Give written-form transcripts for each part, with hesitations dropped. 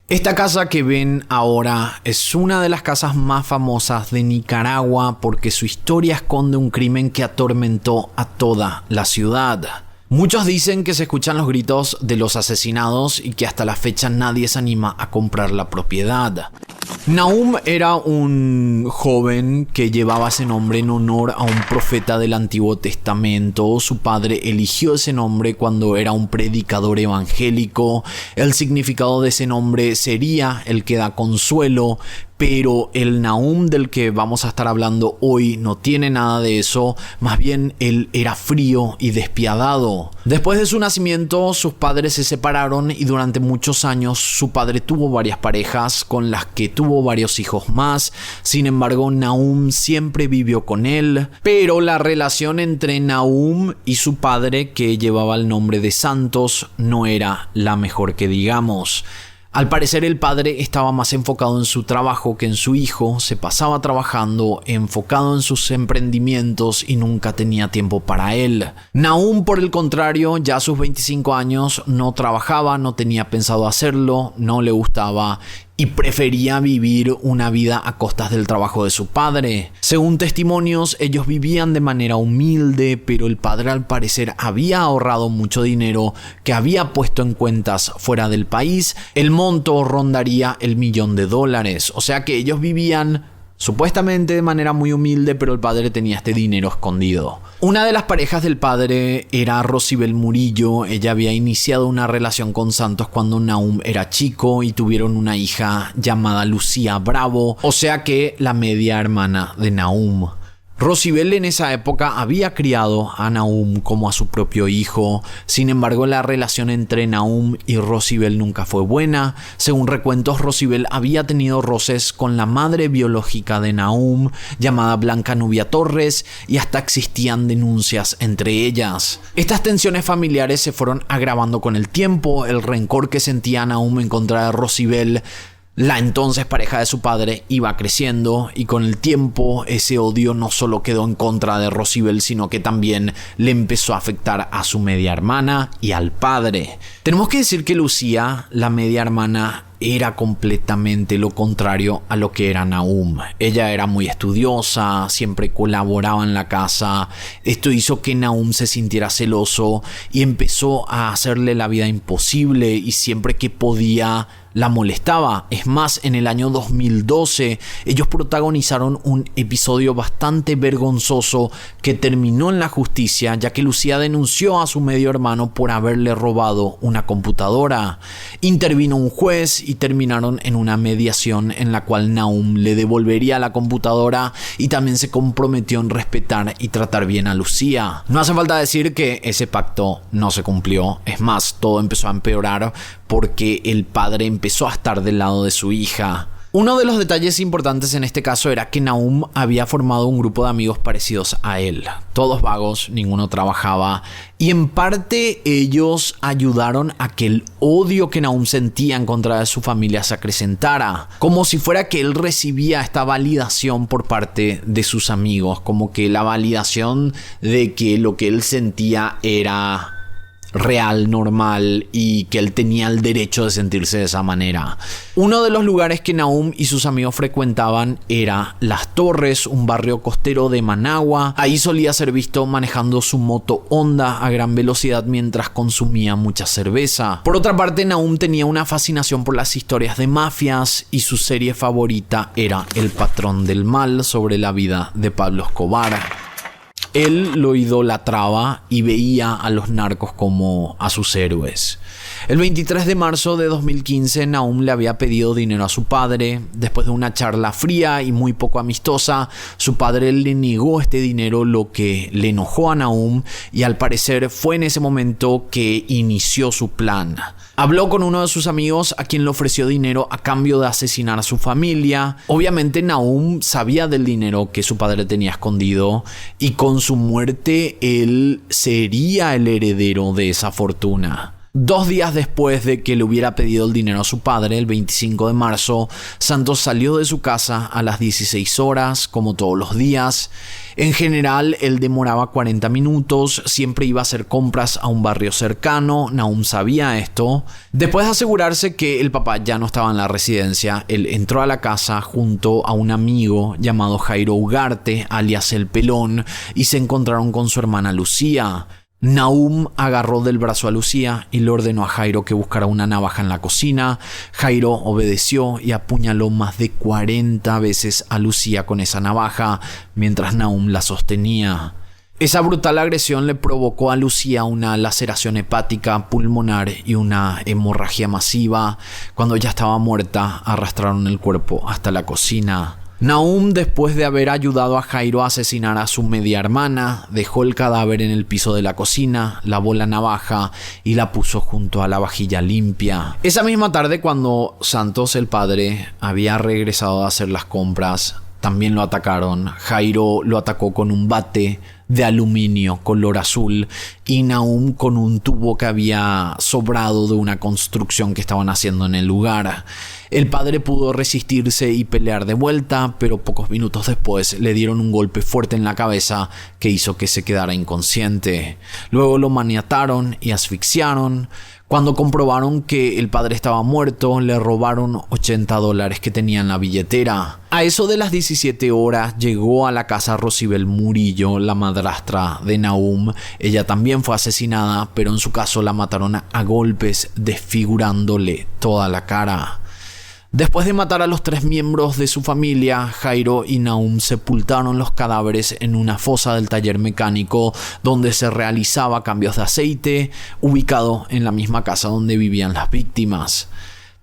Esta casa que ven ahora es una de las casas más famosas de Nicaragua porque su historia esconde un crimen que atormentó a toda la ciudad. Muchos dicen que se escuchan los gritos de los asesinados y que hasta la fecha nadie se anima a comprar la propiedad. Nahum era un joven que llevaba ese nombre en honor a un profeta del Antiguo Testamento. Su padre eligió ese nombre cuando era un predicador evangélico. El significado de ese nombre sería el que da consuelo. Pero el Nahum del que vamos a estar hablando hoy no tiene nada de eso, más bien él era frío y despiadado. Después de su nacimiento, sus padres se separaron y durante muchos años su padre tuvo varias parejas con las que tuvo varios hijos más. Sin embargo, Nahum siempre vivió con él, pero la relación entre Nahum y su padre, que llevaba el nombre de Santos, no era la mejor que digamos. Al parecer el padre estaba más enfocado en su trabajo que en su hijo, se pasaba trabajando, enfocado en sus emprendimientos y nunca tenía tiempo para él. Nahum, por el contrario, ya a sus 25 años no trabajaba, no tenía pensado hacerlo, no le gustaba y prefería vivir una vida a costas del trabajo de su padre. Según testimonios, ellos vivían de manera humilde, pero el padre al parecer había ahorrado mucho dinero que había puesto en cuentas fuera del país. El monto rondaría el $1.000.000, o sea que ellos vivían supuestamente de manera muy humilde, pero el padre tenía este dinero escondido. Una de las parejas del padre era Rosibel Murillo. Ella había iniciado una relación con Santos cuando Nahum era chico y tuvieron una hija llamada Lucía Bravo, o sea que la media hermana de Nahum. Rosibel en esa época había criado a Nahum como a su propio hijo. Sin embargo, la relación entre Nahum y Rosibel nunca fue buena. Según recuentos, Rosibel había tenido roces con la madre biológica de Nahum, llamada Blanca Nubia Torres, y hasta existían denuncias entre ellas. Estas tensiones familiares se fueron agravando con el tiempo. El rencor que sentía Nahum en contra de Rosibel, la entonces pareja de su padre, iba creciendo y con el tiempo ese odio no solo quedó en contra de Rosibel, sino que también le empezó a afectar a su media hermana y al padre. Tenemos que decir que Lucía, la media hermana, era completamente lo contrario a lo que era Nahum. Ella era muy estudiosa, siempre colaboraba en la casa. Esto hizo que Nahum se sintiera celoso y empezó a hacerle la vida imposible y siempre que podía la molestaba. Es más, en el año 2012 ellos protagonizaron un episodio bastante vergonzoso que terminó en la justicia, ya que Lucía denunció a su medio hermano por haberle robado una computadora. Intervino un juez y terminaron en una mediación en la cual Nahum le devolvería la computadora y también se comprometió en respetar y tratar bien a Lucía. No hace falta decir que ese pacto no se cumplió. Es más, todo empezó a empeorar porque el padre empezó a estar del lado de su hija. Uno de los detalles importantes en este caso era que Nahum había formado un grupo de amigos parecidos a él. Todos vagos, ninguno trabajaba. Y en parte ellos ayudaron a que el odio que Nahum sentía en contra de su familia se acrecentara. Como si fuera que él recibía esta validación por parte de sus amigos. Como que la validación de que lo que él sentía era real, normal y que él tenía el derecho de sentirse de esa manera. Uno de los lugares que Nahum y sus amigos frecuentaban era Las Torres, un barrio costero de Managua. Ahí solía ser visto manejando su moto Honda a gran velocidad mientras consumía mucha cerveza. Por otra parte, Nahum tenía una fascinación por las historias de mafias y su serie favorita era El Patrón del Mal, sobre la vida de Pablo Escobar. Él lo idolatraba y veía a los narcos como a sus héroes. El 23 de marzo de 2015, Nahum le había pedido dinero a su padre. Después de una charla fría y muy poco amistosa, su padre le negó este dinero, lo que le enojó a Nahum y al parecer fue en ese momento que inició su plan. Habló con uno de sus amigos a quien le ofreció dinero a cambio de asesinar a su familia. Obviamente Nahum sabía del dinero que su padre tenía escondido y con su muerte él sería el heredero de esa fortuna. 2 días después de que le hubiera pedido el dinero a su padre, el 25 de marzo, Santos salió de su casa a las 16 horas, como todos los días. En general, él demoraba 40 minutos, siempre iba a hacer compras a un barrio cercano. Nahum sabía esto. Después de asegurarse que el papá ya no estaba en la residencia, él entró a la casa junto a un amigo llamado Jairo Ugarte, alias El Pelón, y se encontraron con su hermana Lucía. Nahum agarró del brazo a Lucía y le ordenó a Jairo que buscara una navaja en la cocina. Jairo obedeció y apuñaló más de 40 veces a Lucía con esa navaja mientras Nahum la sostenía. Esa brutal agresión le provocó a Lucía una laceración hepática, pulmonar y una hemorragia masiva. Cuando ya estaba muerta, arrastraron el cuerpo hasta la cocina. Nahum, después de haber ayudado a Jairo a asesinar a su media hermana, dejó el cadáver en el piso de la cocina, lavó la navaja y la puso junto a la vajilla limpia. Esa misma tarde, cuando Santos, el padre, había regresado a hacer las compras, también lo atacaron. Jairo lo atacó con un bate de aluminio color azul y Nahum con un tubo que había sobrado de una construcción que estaban haciendo en el lugar. El padre pudo resistirse y pelear de vuelta, pero pocos minutos después le dieron un golpe fuerte en la cabeza que hizo que se quedara inconsciente. Luego lo maniataron y asfixiaron. Cuando comprobaron que el padre estaba muerto, le robaron $80 que tenía en la billetera. A eso de las 17 horas llegó a la casa Rosibel Murillo, la madrastra de Nahum. Ella también fue asesinada, pero en su caso la mataron a golpes, desfigurándole toda la cara. Después de matar a los 3 miembros de su familia, Jairo y Nahum sepultaron los cadáveres en una fosa del taller mecánico donde se realizaba cambios de aceite, ubicado en la misma casa donde vivían las víctimas.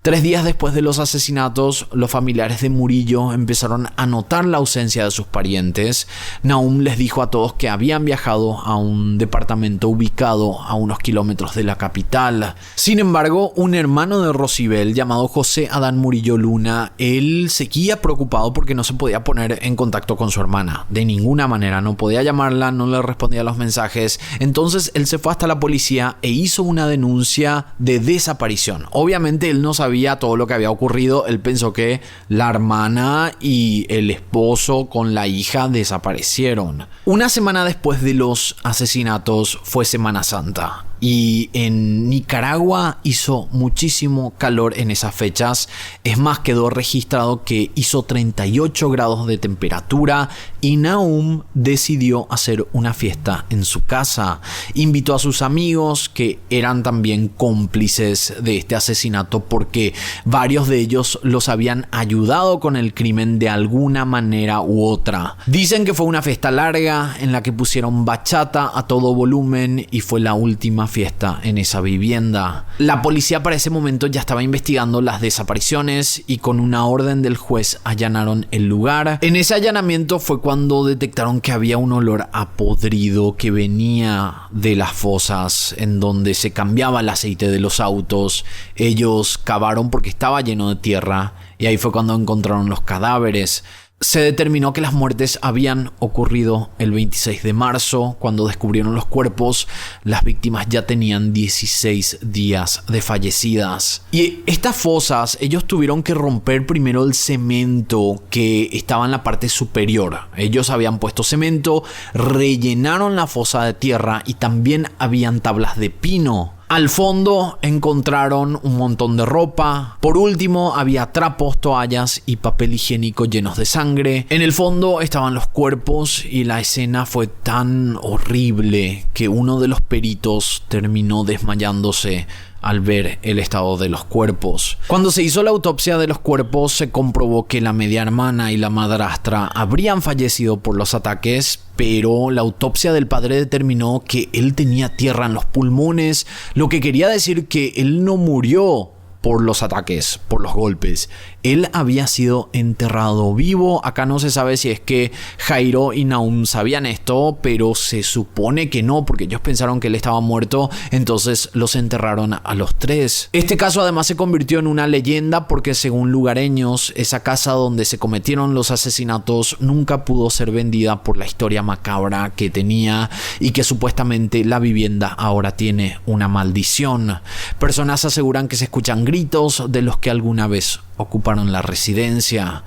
3 días después de los asesinatos, los familiares de Murillo empezaron a notar la ausencia de sus parientes. Nahum les dijo a todos que habían viajado a un departamento ubicado a unos kilómetros de la capital. Sin embargo, un hermano de Rosibel llamado José Adán Murillo Luna, él seguía preocupado porque no se podía poner en contacto con su hermana. De ninguna manera, no podía llamarla, no le respondía a los mensajes. Entonces él se fue hasta la policía e hizo una denuncia de desaparición. Obviamente él no sabía todo lo que había ocurrido. Él pensó que la hermana y el esposo con la hija desaparecieron. Una semana después de los asesinatos fue Semana Santa. Y en Nicaragua hizo muchísimo calor en esas fechas. Es más, quedó registrado que hizo 38 grados de temperatura y Nahum decidió hacer una fiesta en su casa. Invitó a sus amigos que eran también cómplices de este asesinato porque varios de ellos los habían ayudado con el crimen de alguna manera u otra. Dicen que fue una fiesta larga en la que pusieron bachata a todo volumen y fue la última fiesta en esa vivienda. La policía para ese momento ya estaba investigando las desapariciones y con una orden del juez allanaron el lugar. En ese allanamiento fue cuando detectaron que había un olor a podrido que venía de las fosas en donde se cambiaba el aceite de los autos. Ellos cavaron porque estaba lleno de tierra y ahí fue cuando encontraron los cadáveres. Se determinó que las muertes habían ocurrido el 26 de marzo. Cuando descubrieron los cuerpos, las víctimas ya tenían 16 días de fallecidas. Y estas fosas, ellos tuvieron que romper primero el cemento que estaba en la parte superior. Ellos habían puesto cemento, rellenaron la fosa de tierra y también habían tablas de pino. Al fondo encontraron un montón de ropa. Por último, había trapos, toallas y papel higiénico llenos de sangre. En el fondo estaban los cuerpos y la escena fue tan horrible que uno de los peritos terminó desmayándose al ver el estado de los cuerpos. Cuando se hizo la autopsia de los cuerpos, se comprobó que la media hermana y la madrastra habrían fallecido por los ataques, pero la autopsia del padre determinó que él tenía tierra en los pulmones, lo que quería decir que él no murió por los ataques, por los golpes. Él había sido enterrado vivo. Acá no se sabe si es que Jairo y Nahum sabían esto, pero se supone que no, porque ellos pensaron que él estaba muerto, entonces los enterraron a los tres. Este caso además se convirtió en una leyenda porque según lugareños, esa casa donde se cometieron los asesinatos nunca pudo ser vendida por la historia macabra que tenía y que supuestamente la vivienda ahora tiene una maldición. Personas aseguran que se escuchan gritos de los que alguna vez ocuparon la residencia.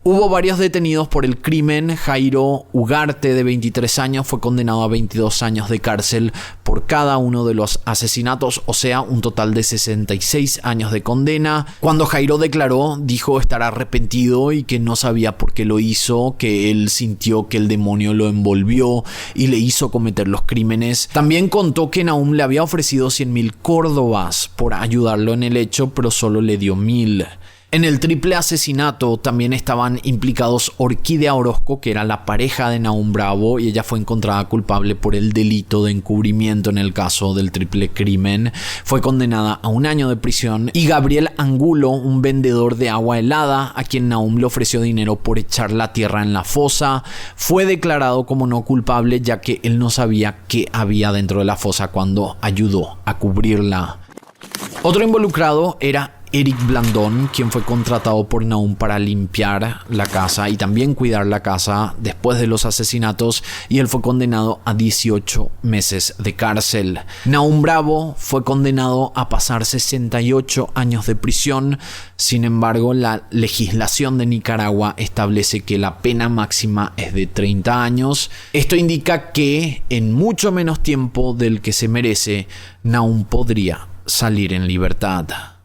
Hubo varios detenidos por el crimen. Jairo Ugarte, de 23 años, fue condenado a 22 años de cárcel por cada uno de los asesinatos, o sea, un total de 66 años de condena. Cuando Jairo declaró, dijo estar arrepentido y que no sabía por qué lo hizo, que él sintió que el demonio lo envolvió y le hizo cometer los crímenes. También contó que Nahum le había ofrecido 100.000 córdobas por ayudarlo en el hecho, pero solo le dio 1.000. En el triple asesinato también estaban implicados Orquídea Orozco, que era la pareja de Nahum Bravo, y ella fue encontrada culpable por el delito de encubrimiento en el caso del triple crimen. Fue condenada a 1 año de prisión. Y Gabriel Angulo, un vendedor de agua helada, a quien Nahum le ofreció dinero por echar la tierra en la fosa, fue declarado como no culpable, ya que él no sabía qué había dentro de la fosa cuando ayudó a cubrirla. Otro involucrado era Eric Blandón, quien fue contratado por Nahum para limpiar la casa y también cuidar la casa después de los asesinatos, y él fue condenado a 18 meses de cárcel. Nahum Bravo fue condenado a pasar 68 años de prisión. Sin embargo, la legislación de Nicaragua establece que la pena máxima es de 30 años. Esto indica que en mucho menos tiempo del que se merece, Nahum podría salir en libertad.